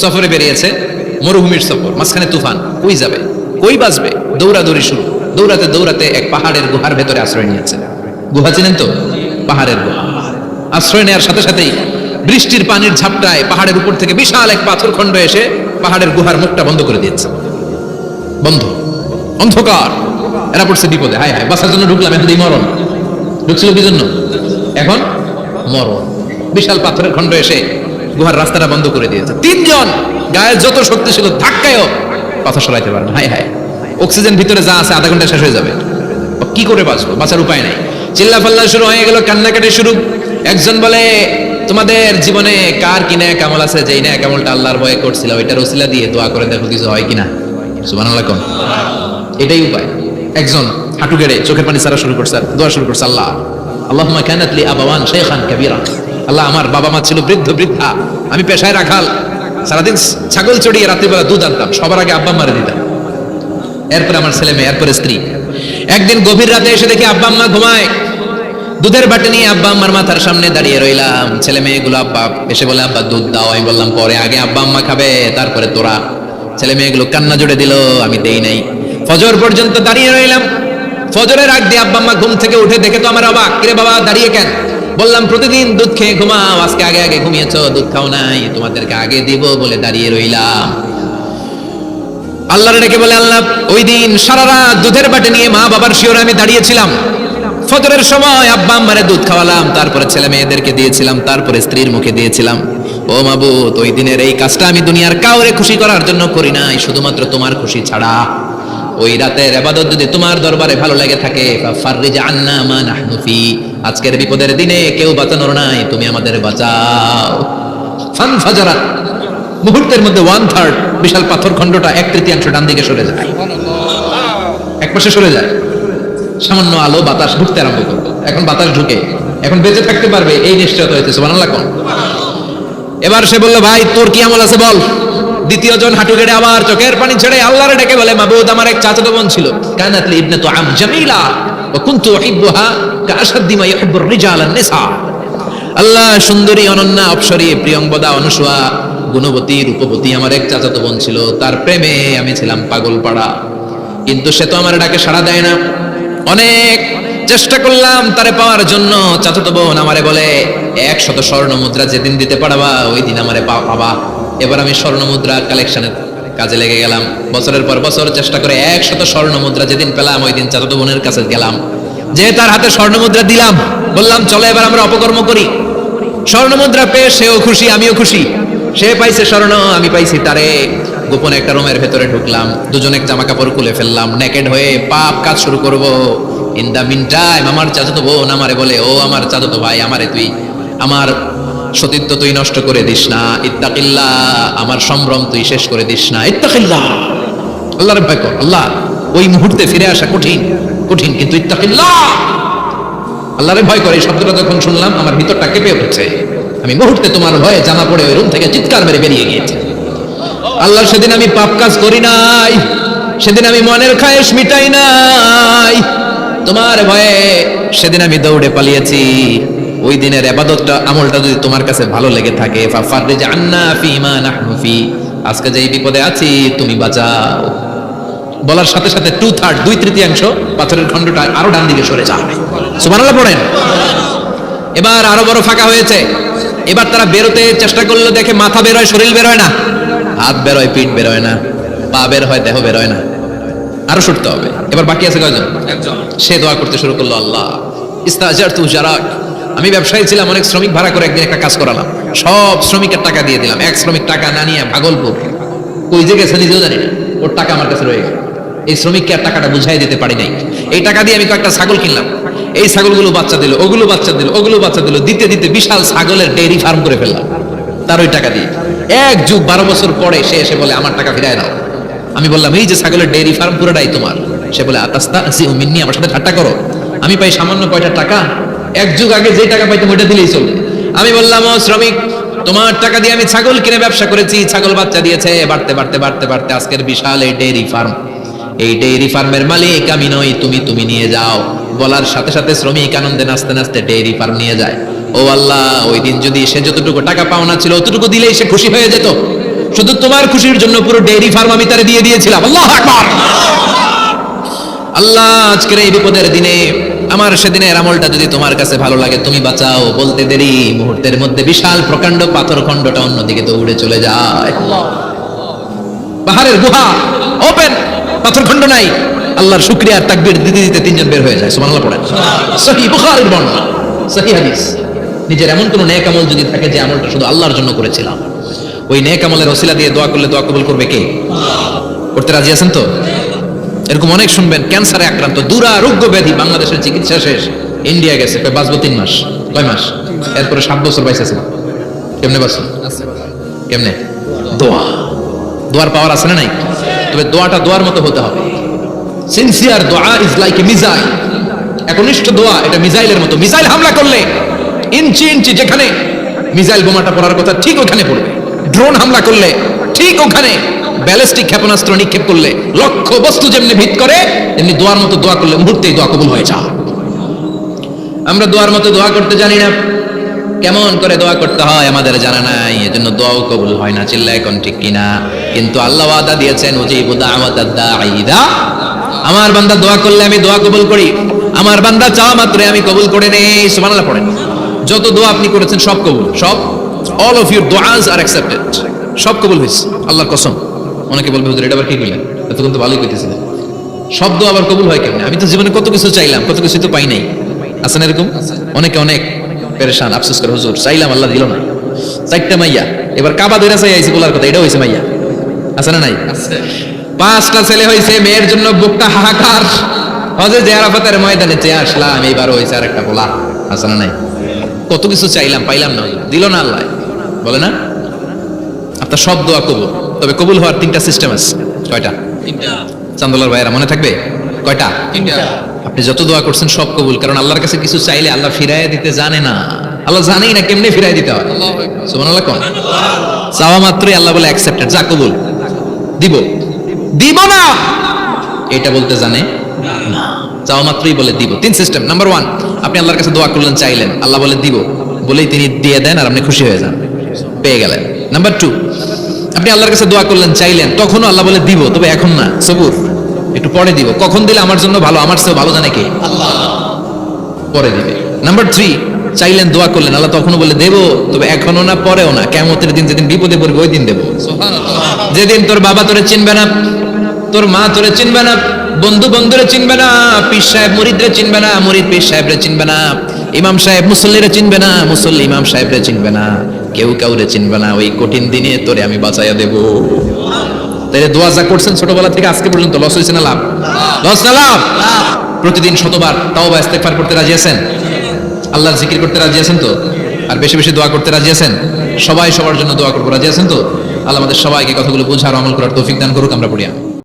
সফরে বেরিয়েছে, মরুভূমির সফর, মাঝখানে তুফান, কই যাবে, কই বাঁচবে, দৌড়াদৌড়ি শুরু। দৌড়াতে দৌড়াতে এক পাহাড়ের গুহার ভেতরে আশ্রয় নিয়েছে। গুহা চিনেন তো? পাহাড়ের গুহা। আশ্রয় নেওয়ার সাথে সাথেই বৃষ্টির পানির ঝাপটায় পাহাড়ের উপর থেকে বিশাল এক পাথর খণ্ড এসে পাহাড়ের গুহার মুখটা বন্ধ করে দিয়েছে। বন্ধ, অন্ধকার। এরা পড়ছে বিপদে, হায় হায়, বাঁচার জন্য ঢুকলাম, এখন এই মরণ। ঢুকছিল কি জন্য? এখন মরণ। বিশাল পাথরের খণ্ড এসে গুহার রাস্তাটা বন্ধ করে দিয়েছে। তিনজন গায়ের যত শক্তি ছিল ধাক্কায়ও পাথর সরাইতে পারে না। হায় হায়, অক্সিজেন ভিতরে যা আছে আধা ঘন্টা শেষ হয়ে যাবে, কি করে বাঁচবো? বাঁচার উপায় নাই। চিল্লাফাল্লা শুরু হয়ে গেল, কান্নাকাটি শুরু। একজন বলে, তোমাদের জীবনে কার কি ন্যাক আমল আছে, যেই ন্যাক আমলটা আল্লাহর ভয়ে করছিল ওইটার ওসিলা দিয়ে দোয়া করে দেখো কিছু হয় কিনা। সুবহানাল্লাহ কোন, এটাই উপায়। একজন হাঁটু গেড়ে চোখের পানি ছাড়া শুরু করছে, দোয়া শুরু করছে, আল্লাহ আল্লাহুম্মা কানাত লি আবাওয়ান শাইখান কাবীরা, আল্লাহ আমার বাবা মা ছিল বৃদ্ধ বৃদ্ধা, আমি পেশায় রাখাল, সারাদিন ছাগল চড়িয়ে রাত্রিবেলা দুধ আনতাম, সবার আগে আব্বা মারে দিতাম, এরপরে আমার ছেলে মেয়ে, এরপরে স্ত্রী। একদিন গভীর রাতে এসে দেখি আব্বা আম্মা ঘুমায়, দুধের বাটি নিয়ে আব্বা আম্মার মাথার সামনে দাঁড়িয়ে রইলাম। ছেলে মেয়েগুলো আব্বা এসে বলে, আব্বা দুধ দাও। আমি বললাম পরে, আগে আব্বা আম্মা খাবে, তারপরে তোরা। ছেলে মেয়েগুলো কান্না জুড়ে দিল, আমি দেই নাই। ফজর পর্যন্ত দাঁড়িয়ে রইলাম। ফজরের আগ দিয়ে আব্বা আম্মা ঘুম থেকে উঠে দেখে তো আমার অবাক, কিরে বাবা দাঁড়িয়ে কেন? বললাম প্রতিদিন দুধ খেয়ে ঘুমাও, আজকে আগে আগে ঘুমিয়েছো, দুধ খাও নাই, তোমাদেরকে আগে দিব বলে দাঁড়িয়ে রইলাম। আল্লাহর ডেকে বলে, আল্লাহ ওই দিন সারা রাত দুধের বাটি নিয়ে মা বাবার শিওরে আমি দাঁড়িয়েছিলাম, ফজরের সময় আব্বা আম্মারে দুধ খাওয়ালাম, তারপরে ছেলে মেয়েদেরকে দিয়েছিলাম, তারপরে স্ত্রীর মুখে দিয়েছিলাম। ও মাবুদ, ওই দিনের এই কাজটা আমি দুনিয়ার কাউরে খুশি করার জন্য করি নাই, শুধুমাত্র তোমার খুশি ছাড়া। ওই রাতের ইবাদত যদি তোমার দরবারে ভালো লেগে থাকে, ফাররিজ আন্না মা নাহনু ফি, আজকের বিপদের দিনে কেউ বাঁচানোর নাই, তুমি আমাদের বাঁচাও। ফানফাজারাত, মুহূর্তের মধ্যে 1/3 বিশাল পাথর খণ্ডটা 1/3 ডান দিকে সরে যায়, একপাশে সরে যায়। সামান্য আলো বাতাস ঢুকতে আরম্ভ করবে। এখন বাতাস ঢুকে, এখন বেঁচে থাকতে পারবে এই নিশ্চয়তা হইতেছে। সুবহানাল্লাহ কোন। এবার সে বলল, ভাই তোর কি আমল আছে বল। দ্বিতীয় জন হাঁটু গেড়ে আবার চোখের পানি ছেড়ে আল্লাহরে ডেকে বলে, মাবুদ আমার এক চাচাতো বোন ছিল, কানাত লি ইবনাতু আম জামিলা ওয়া কুনতু উহিব্বুহা কাআশাদ্দি মা ইউহিব্বুর রিজাল আন-নিসা। আল্লাহ সুন্দরী, অনন্যা, অপ্সরী, প্রিয়ংবদা, অনুসুয়া, গুণবতী, রূপবতী আমার এক চাচাতো বোন ছিল, তার প্রেমে আমি ছিলাম পাগল পাড়া, কিন্তু সে তো আমার ডাকে সাড়া দেয় না। অনেক চেষ্টা করলাম তারে পাওয়ার জন্য। চাচাতো বোন আমারে বলে, 100 স্বর্ণ মুদ্রা যেদিন দিতে পারবা ওই দিন আমারে পাবা। এবার আমি স্বর্ণ মুদ্রা কালেকশনের কাজে লেগে গেলাম। বছরের পর বছর চেষ্টা করে 100 স্বর্ণ মুদ্রা যেদিন পেলাম ওই দিন চাচাতো বোনের কাছে গেলাম, যে তার হাতে স্বর্ণ মুদ্রা দিলাম, বললাম চলো এবার আমরা অপকর্ম করি। স্বর্ণ মুদ্রা পেয়ে সেও খুশি, আমিও খুশি। সে পাইছে স্বর্ণ, আমি পাইছি তারে। গোপনে একটা রুমের ভেতরে ঢুকলাম, দুজনে জামা কাপড় খুলে ফেললাম, নেকেড হয়ে পাপ কাজ শুরু করব। ইন দা মিন টাইম আমার চাচাতো বোন আমারে বলে, ও আমার চাচাতো ভাই, আমারে তুই আমার সতীত্ব তুই নষ্ট করে দিস না, ইত্তাকিল্লাহ, আমার সম্ভ্রম তুই শেষ করে দিস না, ইত্তাকিল্লাহ, আল্লাহর ভয় কর। আল্লাহ, ওই মুহূর্তে ফিরে আসা কঠিন কঠিন, কিন্তু ইত্তাকিল্লাহ, আল্লাহরে ভয় করে। এই শব্দটা যখন শুনলাম আমার ভিতরটা কেঁপে উঠেছে। আমি মুহূর্তে তোমার ভয়ে জামা পড়ে ওই রুম থেকে চিৎকার মেরে বেরিয়ে গিয়েছি। আল্লাহ, সেদিন আমি পাপ কাজ করি নাই, সেদিন আমি মনের খায়েশ মিটাই নাই, তোমার ভয়ে সেদিন আমি দৌড়ে পালিয়েছি। ওই দিনের ইবাদতটা, আমলটা যদি তোমার কাছে ভালো লেগে থাকে, ফাররিজ আন্না ফিমা নাহনু ফি, আজকে যেই বিপদে আছি তুমি বাঁচাও। বলার সাথে সাথে 2/3 2/3 পাথরের খণ্ডটা আরো ডান দিকে সরে যাবে। সুবহানাল্লাহ পড়েন। এবার আরো বড় ফাঁকা হয়েছে। এবার তারা বেরোতে চেষ্টা করলো, দেখে মাথা বের হয়, শরীর বের হয় না, হাত বের হয়, পিঠ বের হয় না, পা বের হয়, দেহ বের হয় না, আরো ছুটতে হবে। এবার বাকি আছে কয়জন? একজন। সে দোয়া করতে শুরু করলো, আল্লাহ ইস্তাজারতু জারাক, আমি ব্যবসায়ী ছিলাম, অনেক শ্রমিক ভাড়া করে একদিন একটা কাজ করালাম, সব শ্রমিকের টাকা দিয়ে দিলাম। এক শ্রমিক টাকা না নিয়ে ভাগলপুর কই যে গেছে নিজেও জানি না, ওর টাকা আমার কাছে রয়ে গেল। এই শ্রমিককে আর টাকাটা বুঝাই দিতে পারি নাই। এই টাকা দিয়ে আমি কয়েকটা ছাগল কিনলাম, এই ছাগলগুলো বাচ্চা দিল, ওগুলো বাচ্চা দিল, ওগুলো বাচ্চা দিল, দিতে দিতে বিশাল ছাগলের ডেইরি ফার্ম করে ফেললাম তার ওই টাকা দিয়ে। 1 যুগ 12 বছর পরে সে এসে বলে, আমার টাকা ফিরায় দাও। আমি বললাম, এই যে ছাগলের ডেইরি ফার্ম পুরোটাই তোমার। সে বলে, আতাস্তাহজিউ মিন্নি, আমার সাথে ঠাট্টা করো, আমি পাই সামান্য কয়টা টাকা, 1 যুগ আগে যে টাকা পাইতাম ওইটা দিলেই চলবে। আমি বললাম, ও শ্রমিক, তোমার টাকা দিয়ে আমি ছাগল কিনে ব্যবসা করেছি, ছাগল বাচ্চা দিয়েছে, বাড়তে বাড়তে বাড়তে বাড়তে আজকের বিশাল এই ডেইরি ফার্ম, এই ডেইরি ফার্মের মালিক আমি নই, তুমি নিয়ে যাও। বলার সাথে সাথে শ্রমিক আনন্দে নাচতে নাচতে ডেইরি ফার্ম নিয়ে যায়। ও আল্লাহ, ওই দিন যদি সে যতটুকু টাকা পাওনা ছিল অতটুকু দিলেই সে খুশি হয়ে যেত, শুধু তোমার খুশির জন্য পুরো ডেইরি ফার্ম আমি তারে দিয়ে দিয়েছিলাম। আল্লাহু আকবার। আল্লাহ আজকের এই বিপদের দিনে আমার সেদিনের আমলটা যদি তোমার কাছে ভালো লাগে তুমি বাঁচাও। বলতে দেরি, মুহূর্তের মধ্যে বিশাল প্রকাণ্ড পাথর খণ্ডটা অন্যদিকে তো উড়ে চলে যায়। পাহাড়ের গুহা ওপেন, পাথর খণ্ড নাই। আল্লাহর শুকরিয়া আর তাকবীর দিতে দিতে তিনজন বের হয়ে যায়। সুবহানাল্লাহ পড়েন। সহিহ বুখারীর বর্ণনা, সহিহ হাদিস। নিজের এমন কোন নেক আমল যদি থাকে যে আমলটা শুধু আল্লাহর জন্য করেছিলাম, ওই নেক আমলের ওসিলা দিয়ে দোয়া করলে দোয়া কবুল করবে কে? করতে রাজি আছেন তো? এরকম অনেক শুনবেন, ক্যান্সারে আক্রান্ত, দুরারোগ্য ব্যাধি, বাংলাদেশের চিকিৎসা শেষ, ইন্ডিয়া গেছে, বাঁচবো 3 মাস, 9 মাস, এরপরে 7 বছর বাইসেছে। কেমনে বাঁচো? কেমনে? দোয়া, দোয়ার পাওয়ার আছে না নাই? তবে দোয়াটা দোয়ার মতো হতে হবে। সিনসিয়ার দোয়া ইজ লাইক এ মিসাইল। একনিষ্ঠ দোয়া এটা মিসাইলের মতো। মিসাইল হামলা করলে ইঞ্চি ইঞ্চি যেখানে মিসাইল বোমাটা পড়ার কথা ঠিক ওখানে পড়বে। ড্রোন হামলা করলে ঠিক ওখানে, ব্যালিস্টিক ক্ষেপণাস্ত্র নিক্ষেপ করলে লক্ষ্য বস্তু যেমনি ভিত করে, তেমনি দোয়ার মতো দোয়া করলে মুহূর্তেই দোয়া কবুল হয়ে যায়। আমরা দোয়ার মতো দোয়া করতে জানি না, কেমন করে দোয়া করতে হয় আমাদের জানা নাই, এজন্য দোয়াও কবুল হয় না। চিল্লায় কোন ঠিক কিনা? কিন্তু আল্লাহ ওয়াদা দিয়েছেন, উজিবু দাওয়াতাদ দাঈ ইযা, আমার বান্দা দোয়া করলে আমি দোয়া কবুল করি, আমার বান্দা চাওয়া মাত্রই আমি কবুল করে নেই। সুবহানাল্লাহ পড়েন। যত দোয়া আপনি করেছেন সব কবুল, সব, অল অফ ইউর দোয়াস আর অ্যাকসেপ্টেড, সব কবুল হয়েছে আল্লাহর কসম। অনেকে বলবে হুজুর এটা আবার কি কইলেন, এতক্ষণ তো ভালোই কইতেছিলেন, সব দোয়া আবার কবুল হয় কেমনে? আমি তো জীবনে কত কিছু চাইলাম, কত কিছু তো পাই নাই। আছে না এরকম? অনেকে অনেক পেরেশান, আফসোস করে, হুজুর চাইলাম আল্লাহ দিল না। 4টা মাইয়া, এবার কাবা ধরে চাই আইছি বলার কথা, এটা হইছে মাইয়া। আছে না নাই? 5টা ছেলে হইছে, মেয়ের জন্য বুকটা হাহাকার। হযে যে আরাফাতের ময়দানে চেয়ে আসলাম, এইবার হইছে আরেকটা বলা। আছে না নাই? কত কিছু চাইলাম, পাইলাম না, দিল না আল্লাহ, বলে না? আপনার সব দোয়া কবুল, তবে কবুল হওয়ার 3টা সিস্টেম আছে। কয়টা? 3টা। চান্দলার ভাইয়েরা মনে থাকবে? কয়টা? 3টা। আপনি যত দোয়া করছেন সব কবুল, কারণ আল্লাহর কাছে কিছু চাইলে আল্লাহ ফিরাইয়া দিতে জানে না। আল্লাহ জানেই না কেমনে ফিরাই দিতে হয়। সুবহানাল্লাহ কোন? চাওয়া মাত্রই আল্লাহ বলে অ্যাকসেপ্টেড, যা কবুল, দিব, দিব না এটা বলতে জানে না, চাওয়া মাত্রই বলে দিব। 3 সিস্টেম। নাম্বার 1, আপনি আল্লাহর কাছে দোয়া করলেন, চাইলেন, আল্লাহ বলে দিব, বলেই তিনি দিয়ে দেন আর আপনি খুশি হয়ে যান, পেয়ে গেলেন। নাম্বার 2, আপনি আল্লাহর কাছে দোয়া করলেন, চাইলেন, তখনও আল্লাহ বলে দিব, তবে এখন না, সবুর, একটু পরে দিব। কখন দিলে আমার জন্য ভালো, আমার চেয়ে ভালো জানে কে? আল্লাহ, পরে দিবে। নাম্বার 3, চাইলেন, দোয়া করলেন, আল্লাহ তখনও বলে দেব, তবে এখনো না, পরেও না, কিয়ামতের দিন যেদিন বিপদে পড়বে ওই দিন দেব। সুবহানাল্লাহ। যেদিন তোর বাবা তোরে চিনবে না, তোর মা তোরে চিনবে না, বন্ধু বন্ধুরে চিনবে না, পীর সাহেব মুরিদরে চিনবে না, মুরিদ পীর সাহেবরে চিনবে না, ইমাম সাহেব মুসল্লিরে চিনবে না, মুসল্লি ইমাম সাহেবরে চিনবে না, কেউ কাউরে চিনবে না, ওই কঠিন দিনে তোরে আমি বাঁচাইয়া দেব। তাই দোয়া যা করছেন ছোটবেলা থেকে আজকে পর্যন্ত, লস হয়েছে না লাভ? লস না লাভ? প্রতিদিন শতবার তাওবা ইস্তেগফার করতে রাজি আছেন? আল্লাহর জিকির করতে রাজি আছেন তো? আর বেশি বেশি দোয়া করতে রাজি আছেন? সবাই সবার জন্য দোয়া করবো, রাজি আছেন তো? আল্লাহ আমাদের সবাইকে কথাগুলো বোঝার, আমল করার তৌফিক দান করুক। আমরা পড়ি।